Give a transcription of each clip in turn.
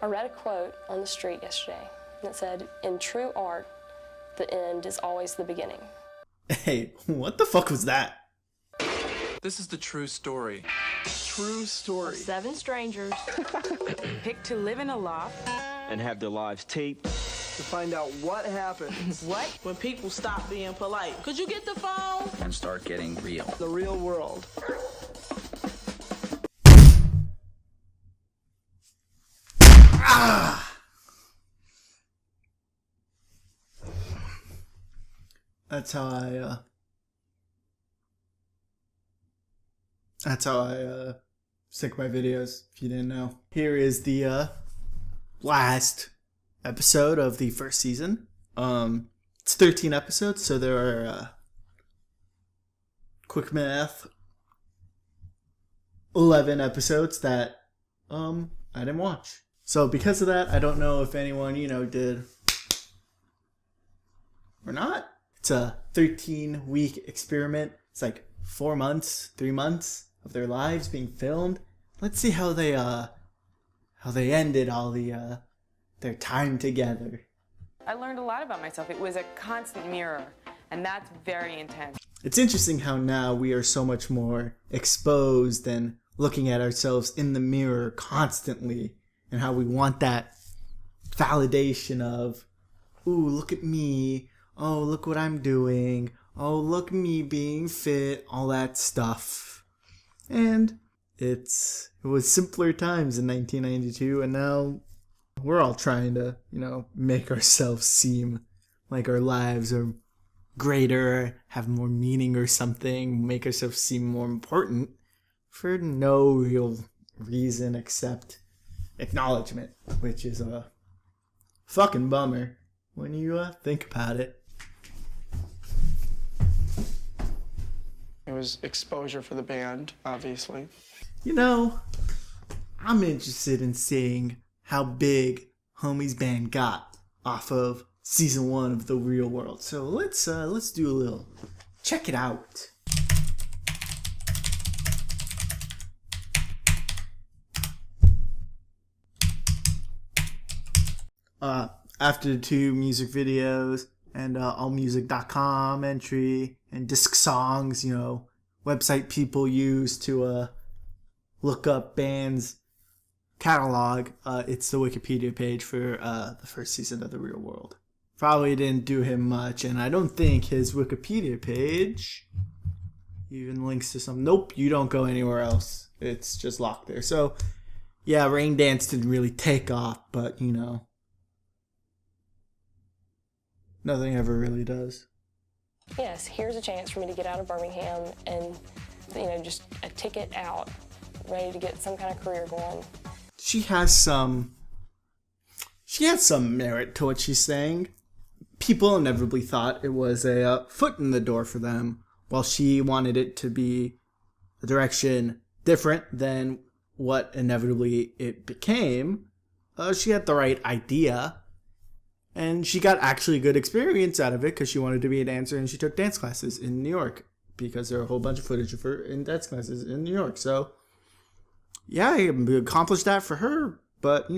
I read a quote on the street yesterday that said, "In true art, the end is always the beginning." Hey, what the fuck was that? This is the true story. True story. 7 strangers picked to live in a loft and have their lives taped To find out what happens. What? When people stop being polite. Could you get the phone? And start getting real. The real world. That's how I sync my videos, if you didn't know. Here is the last episode of the first season. It's 13 episodes, so there are quick math 11 episodes that I didn't watch. So because of that, I don't know if anyone, did or not. It's a 13-week experiment. It's like 4 months, 3 months of their lives being filmed. Let's see how they ended all their time together. I learned a lot about myself. It was a constant mirror, and that's very intense. It's interesting how now we are so much more exposed and looking at ourselves in the mirror constantly, and how we want that validation of, ooh, look at me. Oh, look what I'm doing. Oh, look me being fit. All that stuff. And it was simpler times in 1992, and now we're all trying to, make ourselves seem like our lives are greater, have more meaning or something, make ourselves seem more important for no real reason except acknowledgement, which is a fucking bummer when you think about it. It was exposure for the band, obviously. I'm interested in seeing how big Homie's band got off of season 1 of The Real World. So let's do a little check it out. After the 2 music videos and allmusic.com entry and disc songs, website people use to look up bands catalog, it's the Wikipedia page for the first season of The Real World. Probably didn't do him much, and I don't think his Wikipedia page even links to some. Nope, you don't go anywhere else. It's just locked there. So, yeah, Rain Dance didn't really take off, but, nothing ever really does. Yes, here's a chance for me to get out of Birmingham and, just a ticket out, ready to get some kind of career going. She has some merit to what she's saying. People inevitably thought it was a foot in the door for them, while she wanted it to be a direction different than what inevitably it became. She had the right idea, and she got actually good experience out of it because she wanted to be a dancer, and she took dance classes in New York because there are a whole bunch of footage of her in dance classes in New York. So, yeah, I accomplished that for her, but,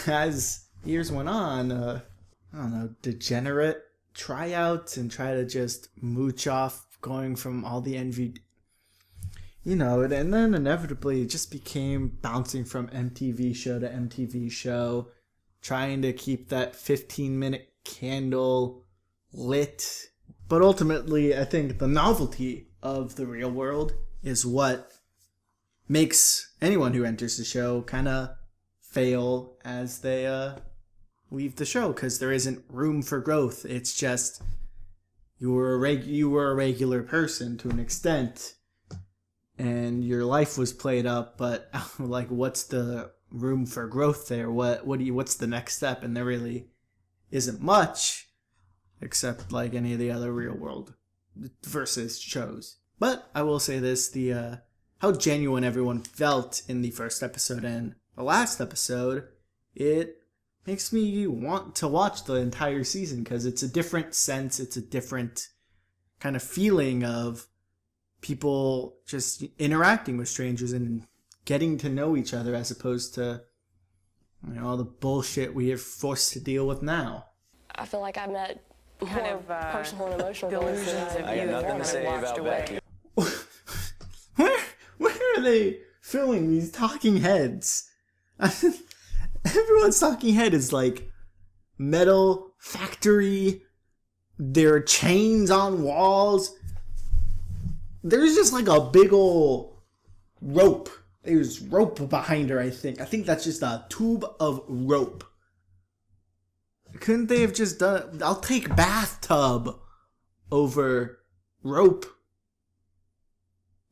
as years went on, degenerate tryouts and try to just mooch off going from all the envy, and then inevitably it just became bouncing from MTV show to MTV show, trying to keep that 15-minute candle lit. But ultimately, I think the novelty of The Real World is what makes anyone who enters the show kind of fail as they leave the show, because there isn't room for growth. It's just you were a regular person to an extent, and your life was played up, but like, what's the room for growth there? What's the next step? And there really isn't much, except like any of the other Real World versus shows. But I will say this, how genuine everyone felt in the first episode and the last episode, it makes me want to watch the entire season, because it's a different sense, it's a different kind of feeling of people just interacting with strangers and getting to know each other, as opposed to You know, all the bullshit we are forced to deal with now. I feel like I met Kind more of, personal and emotional goals delusions than of I got you nothing to that say washed about away. vacuum. Where are they filming these talking heads? Everyone's talking head is like metal factory. There are chains on walls. There's just like a big ol' rope. There's rope behind her, I think. I think that's just a tube of rope. Couldn't they have just done... I'll take bathtub over rope.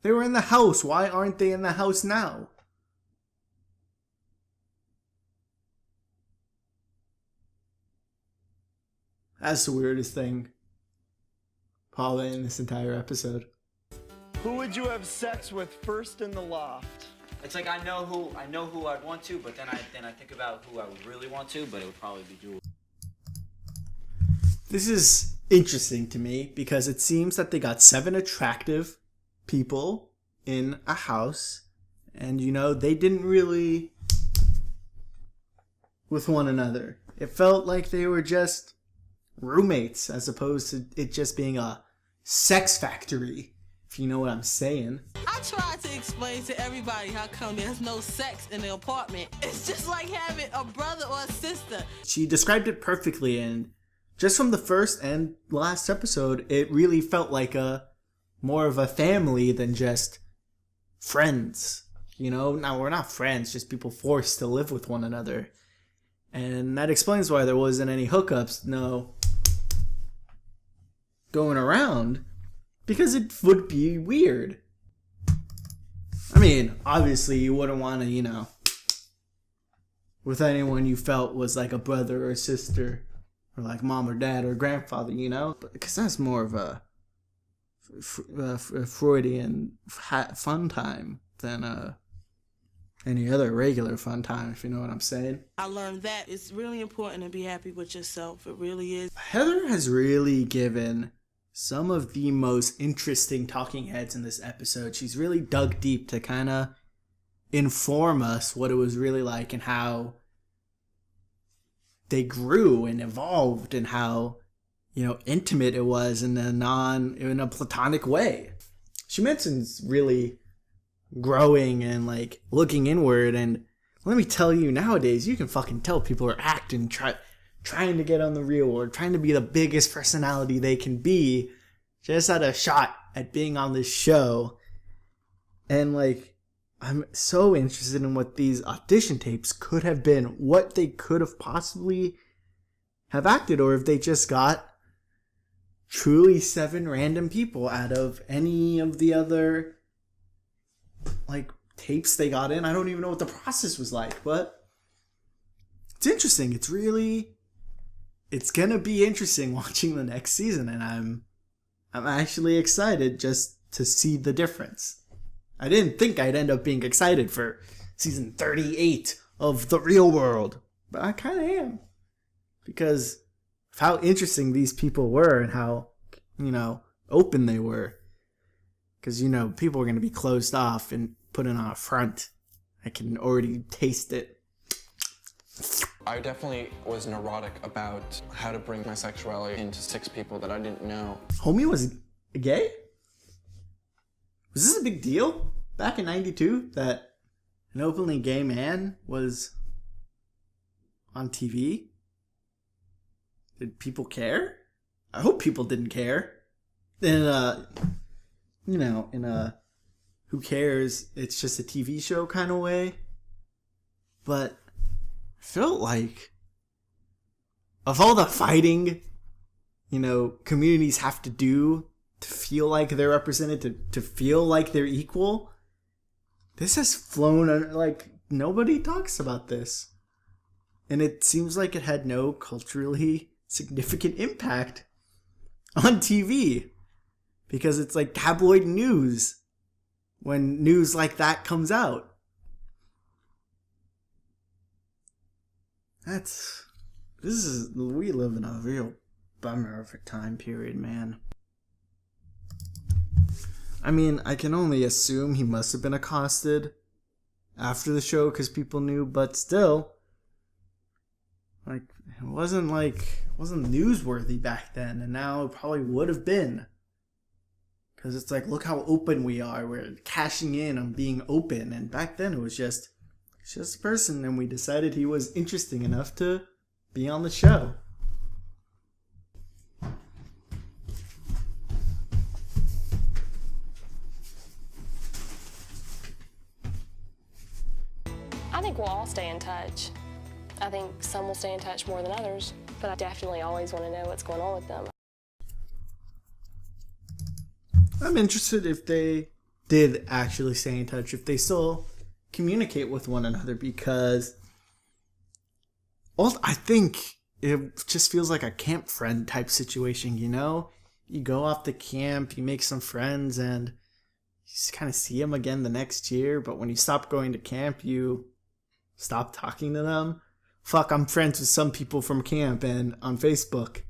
They were in the house. Why aren't they in the house now? That's the weirdest thing, probably, in this entire episode. Who would you have sex with first in the loft? It's like I know who I'd want to, but then I think about who I would really want to, but it would probably be Jules. This is interesting to me because it seems that they got 7 attractive people in a house, and you know, they didn't really with one another. It felt like they were just roommates as opposed to it just being a sex factory, if you know what I'm saying. I tried to explain to everybody how come there's no sex in the apartment. It's just like having a brother or a sister. She described it perfectly, and just from the first and last episode, it really felt like a more of a family than just friends. You know, now we're not friends, just people forced to live with one another. And that explains why there wasn't any hookups, no going around, because it would be weird. I mean, obviously you wouldn't want to, you know, with anyone you felt was like a brother or sister, or like mom or dad or grandfather, you know? Because that's more of a Freudian fun time than any other regular fun time, if you know what I'm saying. I learned that it's really important to be happy with yourself. It really is. Heather has really given some of the most interesting talking heads in this episode. She's really dug deep to kind of inform us what it was really like and how they grew and evolved and how, you know, intimate it was in a platonic way. She mentions really growing and like looking inward, and let me tell you, nowadays you can fucking tell people are acting, trying to get on the reel or trying to be the biggest personality they can be just at a shot at being on this show. And like, I'm so interested in what these audition tapes could have been, what they could have possibly have acted, or if they just got truly 7 random people out of any of the other like tapes they got in. I don't even know what the process was like, but it's interesting. It's gonna be interesting watching the next season, and I'm actually excited just to see the difference. I didn't think I'd end up being excited for season 38 of The Real World, but I kind of am, because of how interesting these people were and how, you know, open they were. Because, you know, people are going to be closed off and putting on a front. I can already taste it. I definitely was neurotic about how to bring my sexuality into 6 people that I didn't know. Homie was gay? Was this a big deal back in 92 that an openly gay man was on TV? Did people care? I hope people didn't care. In you know, in a who cares, it's just a TV show kind of way. But I felt like of all the fighting, you know, communities have to do to feel like they're represented, to feel like they're equal, this has flown under, like, nobody talks about this. And it seems like it had no culturally significant impact on TV. Because it's like tabloid news when news like that comes out. We live in a real bummer of a time period, man. I mean, I can only assume he must have been accosted after the show because people knew, but still, Like, it wasn't newsworthy back then, and now it probably would have been. Because it's like, look how open we are. We're cashing in on being open. And back then it was just a person, and we decided he was interesting enough to be on the show. I think we'll all stay in touch. I think some will stay in touch more than others, but I definitely always want to know what's going on with them. I'm interested if they did actually stay in touch, if they still communicate with one another, because I think it just feels like a camp friend type situation, you know? You go off to camp, you make some friends, and you just kind of see them again the next year, but when you stop going to camp, you stop talking to them. Fuck, I'm friends with some people from camp and on Facebook,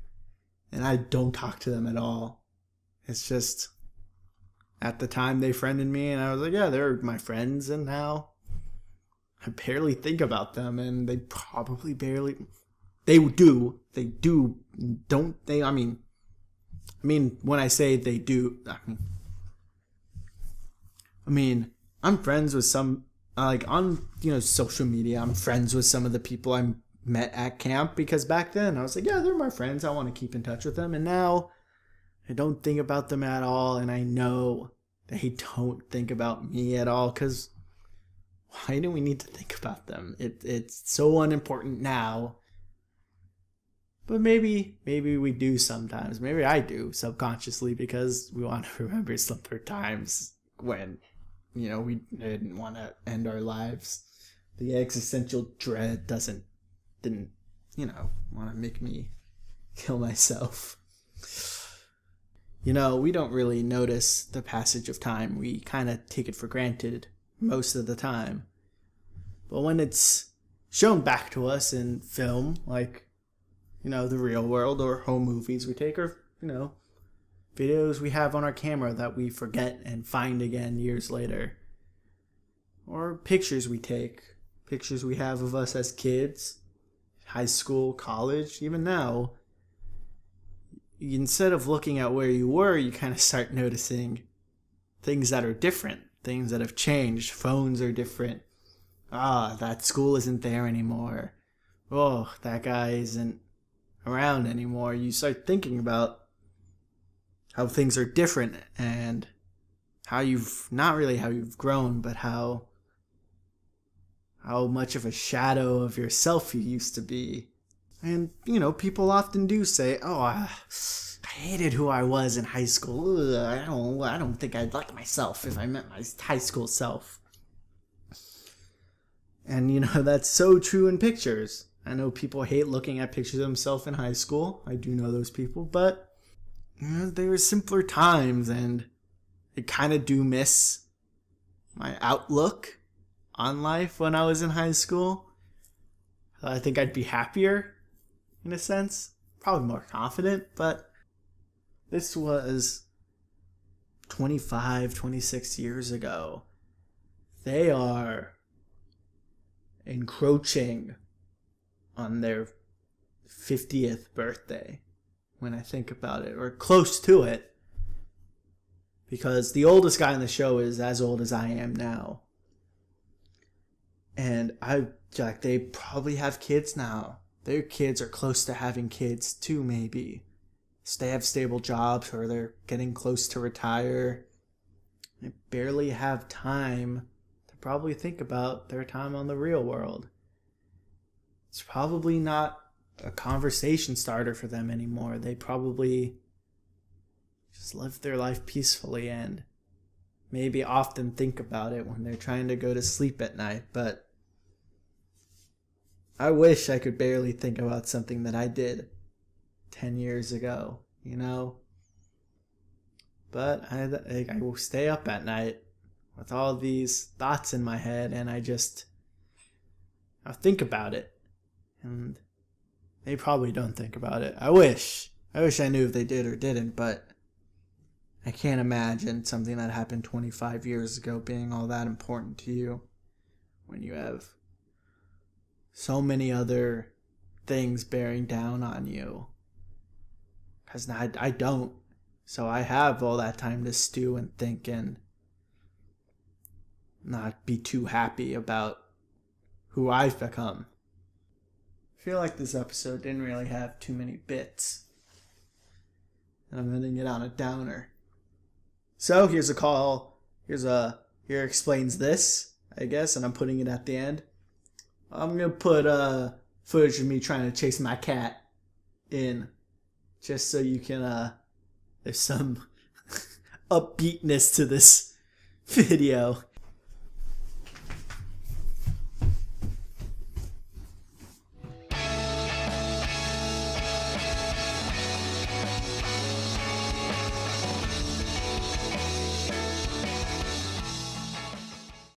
and I don't talk to them at all. It's just, at the time they friended me, and I was like, yeah, they're my friends, and now I barely think about them, and they probably barely, they do, don't they? I mean, when I say they do, I mean, I'm friends with some, like, on, social media, I'm friends with some of the people I met at camp, because back then I was like, yeah, they're my friends, I want to keep in touch with them, and now I don't think about them at all, and I know they don't think about me at all, because why do we need to think about them? It's so unimportant now. But maybe we do sometimes. Maybe I do subconsciously, because we want to remember simpler times when, we didn't want to end our lives. The existential dread didn't want to make me kill myself. We don't really notice the passage of time. We kind of take it for granted most of the time. But when it's shown back to us in film, like, the real world, or home movies we take, or, videos we have on our camera that we forget and find again years later, or pictures we take, pictures we have of us as kids, high school, college, even now, instead of looking at where you were, you kind of start noticing things that are different, things that have changed. Phones are different. That school isn't there anymore. Oh, that guy isn't around anymore. You start thinking about how things are different, and how you've, not really how you've grown, but how much of a shadow of yourself you used to be. And, people often do say, I hated who I was in high school. I don't think I'd like myself if I met my high school self. And, that's so true in pictures. I know people hate looking at pictures of themselves in high school. I do know those people, but they were simpler times, and I kind of do miss my outlook on life when I was in high school. I think I'd be happier, in a sense. Probably more confident, but this was 25, 26 years ago. They are encroaching on their 50th birthday, when I think about it, or close to it, because the oldest guy on the show is as old as I am now, and they probably have kids now. Their kids are close to having kids too, maybe. They have stable jobs, or they're getting close to retire. They barely have time to probably think about their time on the real world. It's probably not a conversation starter for them anymore. They probably just live their life peacefully, and maybe often think about it when they're trying to go to sleep at night. But I wish I could barely think about something that I did 10 years ago, But I will stay up at night with all these thoughts in my head, and I'll think about it. And they probably don't think about it. I wish I knew if they did or didn't, but I can't imagine something that happened 25 years ago being all that important to you when you have so many other things bearing down on you. Because I don't. So I have all that time to stew and think and not be too happy about who I've become. I feel like this episode didn't really have too many bits. And I'm ending it on a downer. So here's a call. Here explains this, I guess, and I'm putting it at the end. I'm gonna put footage of me trying to chase my cat in, just so you can there's some upbeatness to this video.